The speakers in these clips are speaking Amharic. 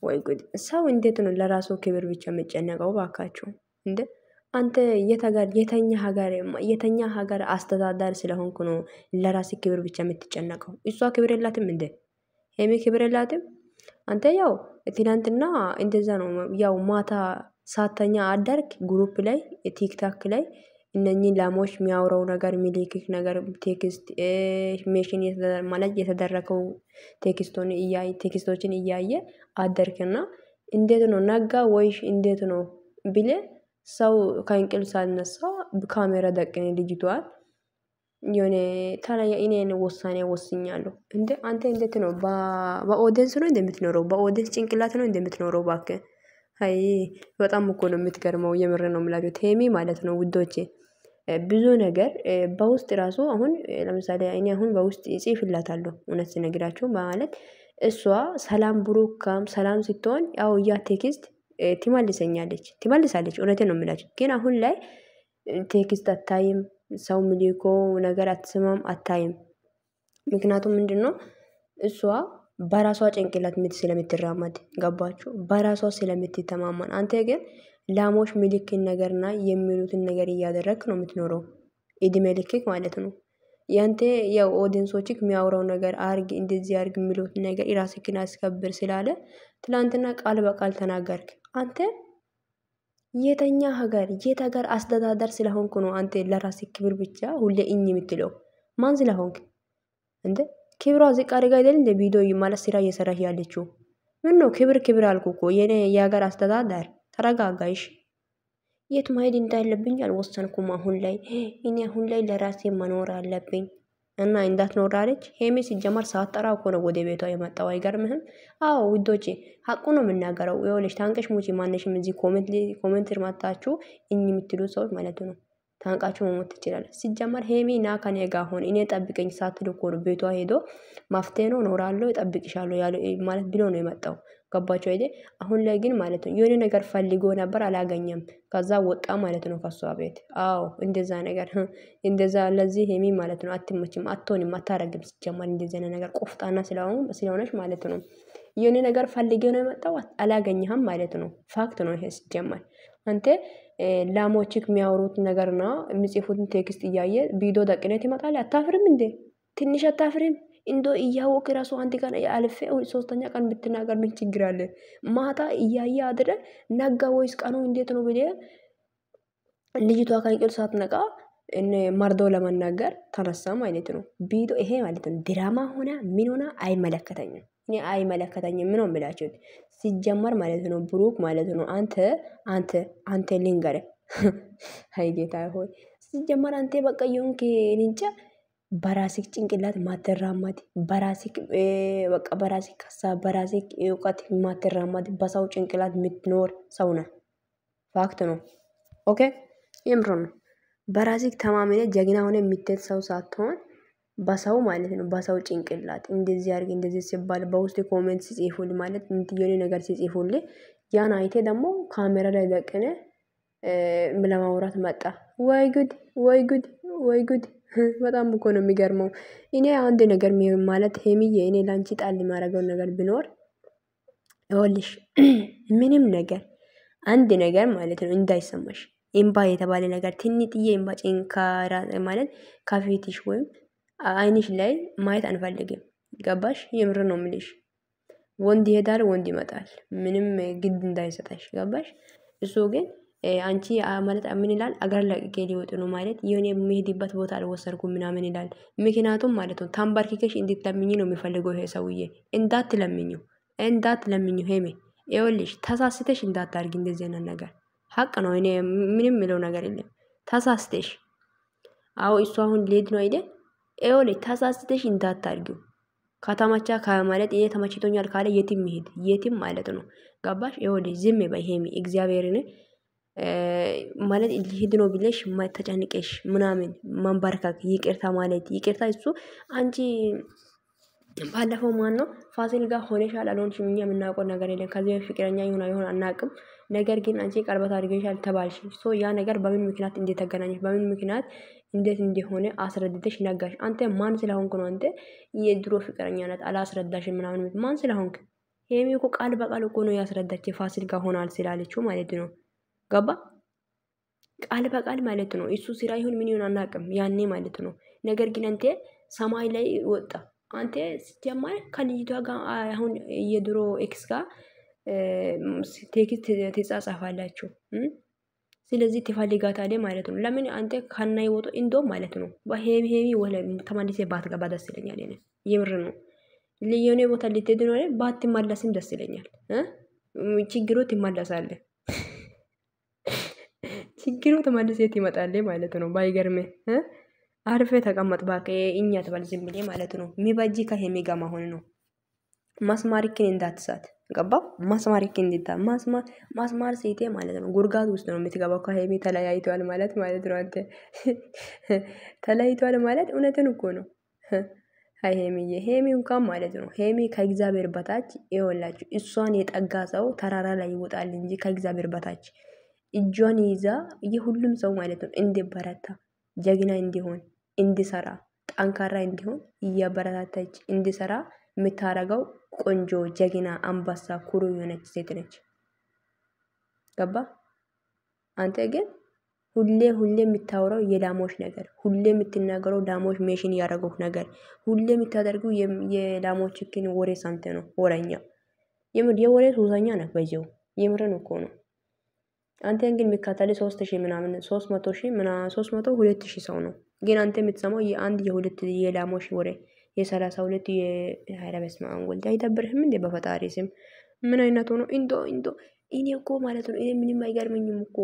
ወይ ጉድ! ሰው እንዴት ነው ለራሱ ክብር ብቻ የሚጨነቀው? ባካችሁ እንዴ! አንተ የተኛ ሀገር አስተዳዳሪ ስለሆንኩ ነው ለራስ ክብር ብቻ የምትጨነቀው? እሷ ክብር የላትም እንዴ? ሄሚ ክብር የላትም? አንተ ያው ትናንትና እንደዛ ነው ያው ማታ ሳተኛ አዳርክ ግሩፕ ላይ ቲክታክ ላይ እነኚህ ላሞች የሚያወራው ነገር ሚሊክክ ነገር ቴክስት ሜሽን ማለት የተደረገው ቴክስቶችን እያየ አደርክና እንዴት ነው ነጋ ወይሽ እንዴት ነው ብለ ሰው ከእንቅልፍ ሳይነሳ ካሜራ ደቅነ ልጅቷን የሆነ ታዲያ እኔን ውሳኔ ወስኛለሁ እንዴ አንተ እንዴት ነው በኦዲየንስ ነው እንደምትኖረው በኦዲየንስ ጭንቅላት ነው እንደምትኖረው እባክህ አይ በጣም እኮ ነው የምትገርመው የምር ነው የምላችሁ ቴሚ ማለት ነው ውዶቼ ብዙ ነገር በውስጥ ራሱ አሁን ለምሳሌ እኔ አሁን በውስጥ እጽፍላታለሁ እውነት ስነግራችሁ ማለት እሷ ሰላም ብሩካም ሰላም ስትሆን ያው ያ ቴክስት ትመልሳለች እውነቴን ነው የምላችሁ ግን አሁን ላይ ቴክስት አታይም ሰው ሚሊኮ ነገር አትሰማም አታይም ምክንያቱም ምንድነው እሷ በራሷ ጭንቅላት ስለምትራመድ ገባችሁ በራሷ ስለምትተማመን አንተ ግን ላሞች ሚልክን ነገርና የሚሉትን ነገር እያደረክ ነው የምትኖረው እድሜ ልክክ ማለት ነው ያንተ ያው ኦዲየንሶችክ የሚያወራው ነገር አርግ እንደዚህ አርግ የሚሉት ነገር ራስህን አስከብር ስላለ ትላንትና ቃል በቃል ተናገርክ አንተ የት ሀገር አስተዳደር ስለሆንኩ ነው አንተ ለራስህ ክብር ብቻ ሁሌ የምትለው ማን ስለሆንክ እንዴ ክብሯ ዝቅ አድርጋ አይደል እንደ ቪዲዮ ማለት ስራ እየሰራሽ ያለችው ምን ነው ክብር አልኩ እኮ የኔ የሀገር አስተዳደር ተረጋጋይሽ የት መሄድ እንዳለብኝ አልወሰንኩም አሁን ላይ እኔ አሁን ላይ ለራሴ መኖር አለብኝ እና እንዳትኖር አለች ሄሚ ሲጀመር ሳትጠራ እኮ ነው ወደ ቤቷ የመጣው አይገርምህም አዎ ውዶቼ ሀቁ ነው የምናገረው ይኸውልሽ ታንቀሽ ሙጪ ማንሽም እዚህ ኮሜንት ማጣችሁ የምትሉ ሰዎች ማለት ነው ታንቃችሁ መሞት ትችላለህ ሲጀመር ሄሚ ና ከኔ ጋር ሆን እኔ ጠብቀኝ ሳትል እኮ ነው ቤቷ ሄዶ ማፍቴ ነው ኖራለሁ እጠብቅሻለሁ ያለው ማለት ብሎ ነው የመጣው ገባችሁ አይደል አሁን ላይ ግን ማለት ነው የሆነ ነገር ፈልጎ ነበር አላገኘም ከዛ ወጣ ማለት ነው ከሷ ቤት አዎ እንደዛ ለዚህ ሄሚ ማለት ነው አትመችም አትሆንም አታረግም ሲጀመር እንደዚህ ነገር ቆፍጣና ስለሆነች ማለት ነው የሆነ ነገር ፈልጌ ነው የመጣው አላገኘህም ማለት ነው ፋክት ነው ይሄ ሲጀመር አንተ ላሞችክ የሚያወሩት ነገርና የሚጽፉትን ቴክስት እያየ ቪዲዮ ደቅነት ይመጣል አታፍርም እንዴ ትንሽ አታፍርም እንዶ እያወቅ ራሱ አንተ ጋር አልፌ ሶስተኛ ቀን ብትናገር ምን ችግር አለ ማታ እያየ አድረ ነጋ ወይስ ቀኑ እንዴት ነው ብለ ልጅቷ ከእንቅልፍ ሳትነቃ እነ መርዶ ለመናገር ተነሳ ማለት ነው ቪዲዮ ይሄ ማለት ነው ድራማ ሆነ ምን ሆነ አይመለከተኝም እኔ አይመለከተኝም ምን ነው የምላችሁት ሲጀመር ማለት ነው ብሩክ ማለት ነው አንተ ሊንገር ሃይ ጌታ ሆይ ሲጀመር አንተ በቃ ይሁንክ እንጃ በራስክ ጭንቅላት ማተራማድ በራስክ ሀሳብ በራስክ እውቀት ማተራማድ በሰው ጭንቅላት የምትኖር ሰው ነህ ፋክት ነው ኦኬ የምር ነው በራስክ ተማምነ ጀግና ሆነ የምትል ሰው ሳትሆን በሰው ማለት ነው በሰው ጭንቅላት እንደዚህ አርግ እንደዚህ ሲባል በውስጥ ኮሜንት ሲጽፉል ማለት እንትየኔ ነገር ሲጽፉል ያን አይቴ ደግሞ ካሜራ ላይ ደቀነ ለማውራት መጣ ወይ ጉድ በጣም እኮ ነው የሚገርመው እኔ አንድ ነገር ማለት ሄሚዬ እኔ ላንቺ ጣል ማረገው ነገር ቢኖር ይኸውልሽ ምንም ነገር አንድ ነገር ማለት ነው እንዳይሰማሽ ኤምባ የተባለ ነገር ትንጥዬ ኤምባ ጭንካራ ማለት ካፌቲሽ ወይም አይንሽ ላይ ማየት አንፈልግም ገባሽ የምር ነው የምልሽ ወንድ ይሄዳል ወንድ ይመጣል ምንም ግድ እንዳይሰጣሽ ገባሽ እሱ ግን አንቺ ማለት ምን ይላል አገር ለቅቄ ሊወጡ ነው ማለት የሆነ የሚሄድበት ቦታ አልወሰድኩም ምናምን ይላል ምክንያቱም ማለት ነው ታምባርኪከሽ እንድትለምኚ ነው የሚፈልገው ይሄ ሰውዬ እንዳትለምኚ ሄሜ ይኸውልሽ ተሳስተሽ እንዳታርጊ እንደዚህ አይነት ነገር ሀቅ ነው እኔ ምንም ምለው ነገር የለም ተሳስተሽ አዎ እሱ አሁን ሌድ ነው አይደል ይኸውልሽ ተሳስተሽ እንዳታርጊው ከተማቻ ማለት ይሄ ተመችቶኛል ካለ የትም ይሄድ የትም ማለት ነው ገባሽ ይኸውልሽ ዝም በይ ሄሜ እግዚአብሔርን ማለት ሊሄድ ነው ብለሽ ተጨንቀሽ ምናምን ማንባርከክ ይቅርታ ማለት ይቅርታ እሱ አንቺ ባለፈው ማን ነው ፋሲል ጋር ሆነሻል አልሆንሽም እኛ የምናውቀው ነገር የለም ከዚህ ፍቅረኛ ይሁን አናውቅም ነገር ግን አንቺ ቀርበት አድርገሻል ተባልሽ ሶ ያ ነገር በምን ምክንያት እንደተገናኘሽ በምን ምክንያት እንዴት እንደሆነ አስረድተሽ ነጋሽ አንተ ማን ስለሆንክ ነው አንተ የድሮ ፍቅረኛ ናት አላስረዳሽም ምናምን ማን ስለሆንክ ሄሚ እኮ ቃል በቃል እኮ ነው ያስረዳች ፋሲል ጋር ሆናል ስላለችው ማለት ነው። ገባ ቃል በቃል ማለት ነው። እሱ ስራ ይሁን ምን ይሁን አናውቅም ያኔ ማለት ነው። ነገር ግን አንተ ሰማይ ላይ ወጣ አንተ ሲጀማር ከልጅቷ ጋር አሁን የድሮ ኤክስ ጋር ቴክስት ትጻጻፋላችሁ። ስለዚህ ትፈልጋታለህ ማለት ነው። ለምን አንተ ከናይ ወጡ እንደው ማለት ነው በሄሚ ወለ ተመልሴ ባትገባ ደስ ይለኛል። እኔ የምር ነው ለየኔ ቦታ ልትሄድ ነው አይደል? ባትመለስም ደስ ይለኛል። ችግሩ ትመለሳለህ ችግሩ ተመልሰህ ትመጣለህ ማለት ነው። ባይገርምህ አርፌ ተቀመጥ ባክህ እኛ ተባል ዝም ብለህ ማለት ነው። የሚበጅ ከሄሚ ጋር መሆን ነው። ማስማሪክን እንዳትሳት ገባ ማስማሪክን እንድታ ማስማር ሴቴ ማለት ነው። ጉርጋት ውስጥ ነው የምትገባው ከሄሚ ተለያይቷል ማለት ነው። አንተ ተለያይቷል ማለት እውነትን እኮ ነው። አይ ሄሚ እንኳን ማለት ነው ሄሚ ከእግዚአብሔር በታች ይወላችሁ እሷን የጠጋ ሰው ተራራ ላይ ይወጣል እንጂ ከእግዚአብሔር በታች እጇን ይዛ የሁሉም ሰው ማለት ነው እንዲበረታ ጀግና እንዲሆን እንዲሰራ ጠንካራ እንዲሆን እያበረታታች እንዲሰራ የምታረገው ቆንጆ ጀግና አንበሳ ኩሩ የሆነች ሴት ነች። ገባ አንተ ግን ሁሌ የምታወራው የላሞች ነገር ሁሌ የምትናገረው ላሞች ሜሽን ያደረጉት ነገር ሁሌ የምታደርገው የላሞችክን ወሬ ሳንተ ነው። ወረኛ የወሬ ሱሰኛ ነህ በዚው የምርን እኮ ነው። አንተን ግን የሚካተል 3000 ምናምን 300,000 ምናምን 300 2000 ሰው ነው። ግን አንተ የምትሰማው የአንድ የሁለት የላሞች ወሬ የ32 የሃይራበስ ማንጎል አይደብርህም እንዴ? በፈጣሪ ስም ምን አይነቱ ነው? እንዶ እኔ እኮ ማለት ነው እኔ ምንም አይገርመኝም እኮ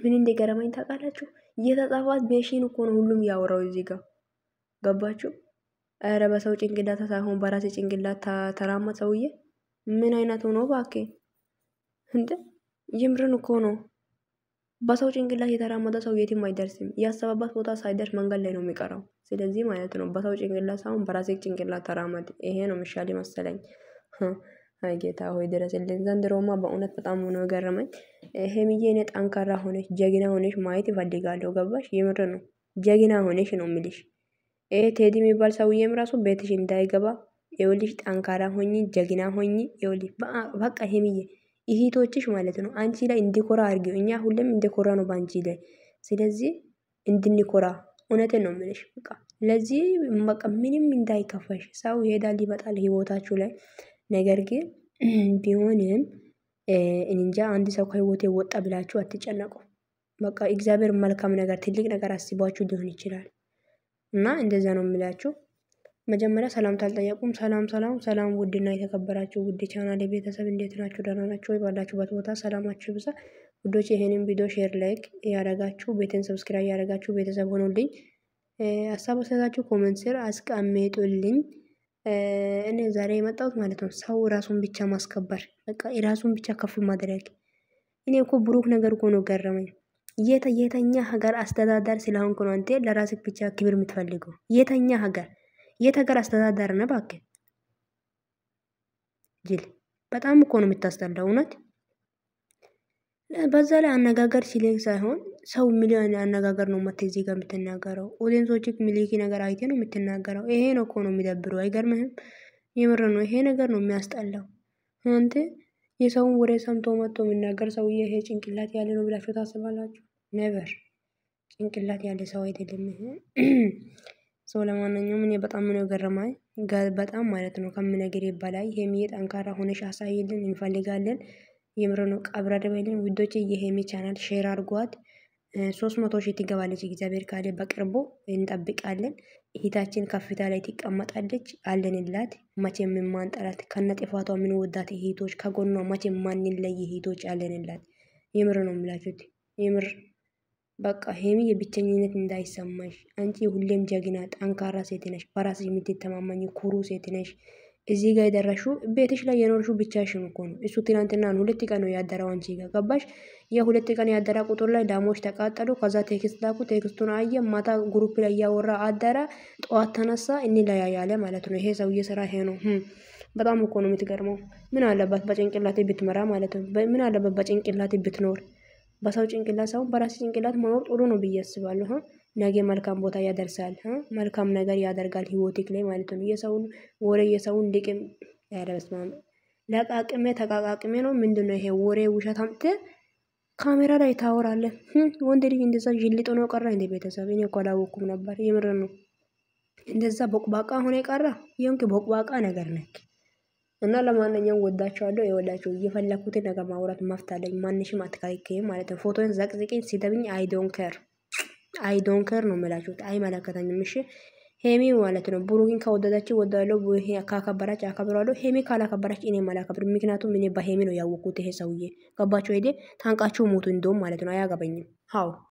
ምን እንደገረመኝ ታውቃላችሁ? እየተጻፋት ቤሽን እኮ ነው ሁሉም ያወራው እዚህ ጋር ገባችሁ? ኧረ በሰው ጭንቅላት ሳይሆን በራሴ ጭንቅላት ተራማ ሰውዬ ምን አይነቱ ነው ባክህ እንዴ? ይምርን እኮ ነው። በሰው ጭንቅላት የተራመደ ሰው የትም አይደርስም። ያሰበበት ቦታ ሳይደርስ መንገድ ላይ ነው የሚቀረው። ስለዚህ ማለት ነው በሰው ጭንቅላት ሳይሆን በራሴ ጭንቅላት ተራመድ። ይሄ ነው የሚሻል መሰለኝ። አይ ጌታ ሆይ ድረስልኝ። ዘንድሮማ በእውነት በጣም ነው የገረመኝ። ሄሚዬ እኔ ጠንካራ ሆነሽ ጀግና ሆነሽ ማየት ይፈልጋለሁ። ገባሽ? የምር ነው ጀግና ሆነሽ ነው የሚልሽ። ቴዲ የሚባል ሰውዬም ራሱ ቤትሽ እንዳይገባ ይኸውልሽ፣ ጠንካራ ሆኚ ጀግና ሆኚ ይኸውልሽ። በቃ ሄሚዬ እህቶችሽ ማለት ነው አንቺ ላይ እንዲኮራ አድርጊው። እኛ ሁሌም እንዲኮራ ነው ባንቺ ላይ። ስለዚህ እንድንኮራ እውነትን ነው የምልሽ። በቃ ለዚህ በቃ ምንም እንዳይከፋሽ። ሰው ይሄዳል ይመጣል ህይወታችሁ ላይ። ነገር ግን ቢሆንም እንጃ አንድ ሰው ከህይወቴ ወጣ ብላችሁ አትጨነቁ። በቃ እግዚአብሔር መልካም ነገር ትልቅ ነገር አስባችሁ ሊሆን ይችላል እና እንደዛ ነው የምላችሁ። መጀመሪያ ሰላም ታልጠየቁም። ሰላም ውድና የተከበራችሁ ውድ ቻናል ቤተሰብ እንዴት ናችሁ? ደህና ናችሁ ወይ? ባላችሁበት ቦታ ሰላማችሁ ይብዛ ውዶች። ይሄንን ቪዲዮ ሼር ላይክ ያረጋችሁ ቤቴን ሰብስክራይብ ያረጋችሁ ቤተሰብ ሆኖልኝ ሀሳብ አስተያየታችሁ ኮሜንት ስር አስቀምጡልኝ። እኔ ዛሬ የመጣሁት ማለት ነው ሰው ራሱን ብቻ ማስከበር፣ በቃ ራሱን ብቻ ከፍ ማድረግ። እኔ እኮ ብሩክ ነገር እኮ ነው ገረመኝ። የተኛ ሀገር አስተዳደር ስለሆንኩ ነው አንተ ለራስህ ብቻ ክብር የምትፈልገው? የተኛ ሀገር የት ሀገር አስተዳደር ነው ባክህ? ጅል በጣም እኮ ነው የምታስጠላው እውነት። በዛ ላይ አነጋገር ሲለኝ ሳይሆን ሰው ሚሊዮን አነጋገር ነው መጥተህ እዚህ ጋር የምትናገረው። ኦዲየንሶችክ ሚሊኪ ነገር አይቴ ነው የምትናገረው። ይሄ ነው እኮ ነው የሚደብረው። አይገርምህም? የምር ነው ይሄ ነገር ነው የሚያስጠላው። አንተ የሰውን ወሬ ሰምቶ መጥቶ የሚናገር ሰውዬ ይሄ ጭንቅላት ያለ ነው ብላችሁ ታስባላችሁ? ኔቨር። ጭንቅላት ያለ ሰው አይደለም ይሄ። ሰው ለማንኛውም እኔ በጣም ነው ገረማኝ። በጣም ማለት ነው ከምነግሬ በላይ ሄሚዬ ጠንካራ ሆነሽ አሳይልን እንፈልጋለን። የምር ነው ቀብረድ በይልን ውዶቼ። የሄሚ ቻናል ሼር አድርጓት 300,000 ትገባለች እግዚአብሔር ካለ በቅርቡ እንጠብቃለን። እህታችን ከፍታ ላይ ትቀመጣለች አለንላት። መቼም የማንጠላት ከነጥፋቷ ምን ወዳት እህቶች ከጎኗ መቼም ማንን ላይ እህቶች አለንላት። የምር ነው የምላችሁት የምር በቃ ሄሚ የብቸኝነት እንዳይሰማሽ። አንቺ ሁሌም ጀግና ጠንካራ ሴት ነሽ። በራስሽ የምትተማመኝ ኩሩ ሴት ነሽ። እዚህ ጋር የደረሹ ቤትሽ ላይ የኖርሽው ብቻሽን እኮ ነው። እሱ ትናንትና 2 ቀን ነው ያደረው አንቺ ጋር ገባሽ? የ2 ቀን ያደረ ቁጥር ላይ ዳሞች ተቃጠሉ። ከዛ ቴክስት ላኩ። ቴክስቱን አየ። ማታ ግሩፕ ላይ ያወራ አደረ። ጠዋት ተነሳ እንለያያለ ማለት ነው። ይሄ ሰውዬ ስራ ይሄ ነው። በጣም እኮ ነው የምትገርመው። ምን አለባት በጭንቅላቴ ብትመራ ማለት ነው። ምን አለባት በጭንቅላቴ ብትኖር። በሰው ጭንቅላት ሳይሆን በራስ ጭንቅላት መኖር ጥሩ ነው ብዬ አስባለሁ። ነገ መልካም ቦታ ያደርሳል። መልካም ነገር ያደርጋል ህይወትክ ላይ ማለት ነው። የሰውን ወሬ የሰውን ልቅም ያደርስማም ለቃቅሜ ተቃቃቅሜ ነው ምንድነው ይሄ ወሬ ውሸት አምጥተህ ካሜራ ላይ ታወራለህ? ወንድ ልጅ እንደዛ ጅልጥ ሆኖ ቀረ እንደ ቤተሰብ እኔ እኮ አላወኩም ነበር። የምር ነው። እንደዛ ቦቅባቃ ሆነ ቀረ። የሆንክ ቦቅባቃ ነገር ነክ። እና ለማንኛውም ወዳቸዋለሁ። የወላችሁ እየፈለኩትን ነገር ማውራት መፍት አለኝ። ማንሽም አትከለክይም ማለት ነው። ፎቶን ዘቅዝቄኝ ሲተብኝ አይ ዶንት ኬር ነው የምላችሁት። አይመለከተኝም። እሺ ሄሚ ማለት ነው ብሩክን ከወደዳችሁ ወዳለው ካከበራች አከብራለሁ። ሄሚ ካላከበራች እኔ አላከብርም። ምክንያቱም እኔ በሄሚ ነው ያወቅኩት ይሄ ሰውዬ ገባችሁ አይደል? ታንቃችሁ ሞቱ እንደውም ማለት ነው። አያገባኝም። አዎ